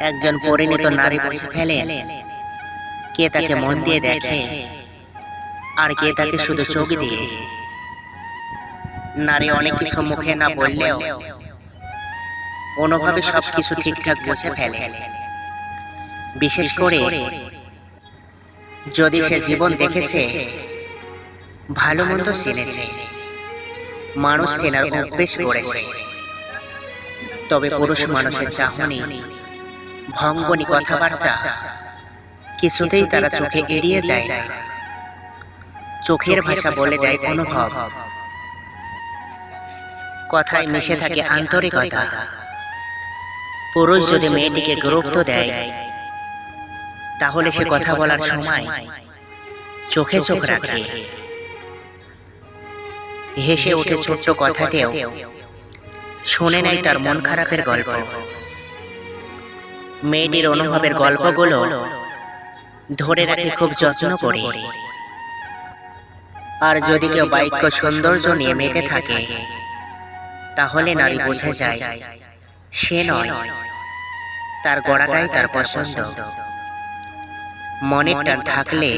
একজন পরিণত নারী বুঝে ফেলেন কে তাকে মন দিয়ে দেখে আর কে তাকে শুধু চোখ দিয়ে। নারী অনেক কিছু মুখে না বললেও অনুভবে সবকিছু ঠিকঠাক বুঝে ফেলে। বিশেষ করে যদি সে জীবন দেখেছে, ভালো মন্দ চিনেছে, মানুষ চেনার অভ্যেস করেছে। তবে পুরুষ মানুষের চাহনি, ভঙ্গনি কথাবার্তা কিছুতেই তারা চোখে এড়িয়ে যায় না। চোখের ভাষা বলে দেয় অনুভব, কথায় মিশে থাকে আন্তরিকতা। পুরুষ যদি মেয়েটিকে গুরুত্ব দেয়, তাহলে সে কথা বলার সময় চোখে চোখ রাখে, হেসে ওঠে ছোট্ট কথাতেও, শুনে নেয় তার মন খারাপের গল্প। মেয়েটির অনুভবের গল্পগুলো ধরে রাখে খুব যত্ন করে। আর যদি কেউ বাক্য সৌন্দর্য নিয়ে মেতে থাকে, তাহলে নারী বোঝা যায় সে নয়, তার গড়াটাই তার পছন্দ। মনের টান থাকলে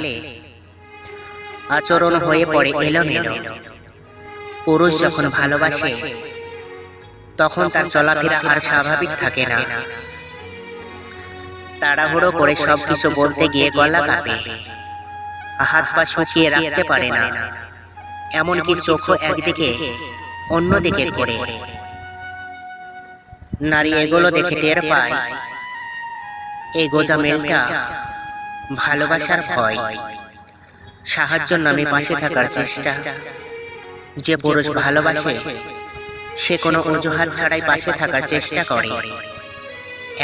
আচরণ হয়ে পড়ে এলোমেলো। পুরুষ যখন ভালোবাসে, তখন তার চলাফেরা আর স্বাভাবিক থাকে না। তাড়াহুড়ো করে সবকিছু বলতে গিয়ে গলা কাঁপে, হাত পা শুকিয়ে রাখতে পারে না, এমনকি চোখও একদিকে অন্যদিকে করে। নারী এগুলো দেখে টের পায় এই গোজা মেলটা ভালোবাসার ভয়, সাহায্যের নামে পাশে থাকার চেষ্টা। যে পুরুষ ভালোবাসে, সে কোনো অজুহাত ছাড়াই পাশে থাকার চেষ্টা করে।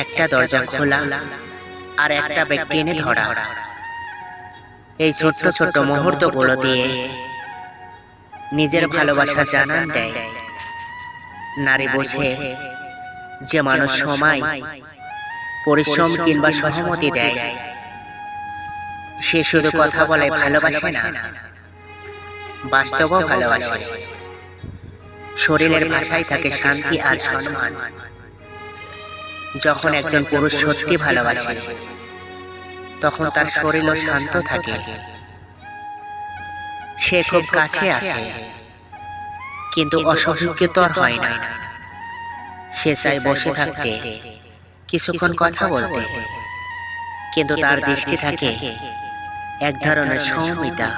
একটা দরজা খোলা আর একটা ব্যাগ টেনে ধরা, এই ছোট্ট ছোট্ট মুহূর্তগুলো দিয়ে নিজের ভালোবাসা জানান দেয়। নারী বোঝে যে মানুষ সময়, পরিশ্রম কিংবা সহমতি দেয়, সে শুধু কথা বলে ভালোবাসে না, বাস্তবও ভালোবাসে। শরীরের ভাষায় থাকে শান্তি আর সম্মান। যখন একজন পুরুষ সত্যি ভালোবাসে, তখন তার শরীরও শান্ত থাকে। সে খুব কাছে আসে, কিন্তু অসহিষ্ণুতর হয় না। সে চায় বসে থাকতে, কিছুক্ষণ কথা বলতে, কিন্তু তার দৃষ্টি থাকে এক ধরনের সৌমিতা।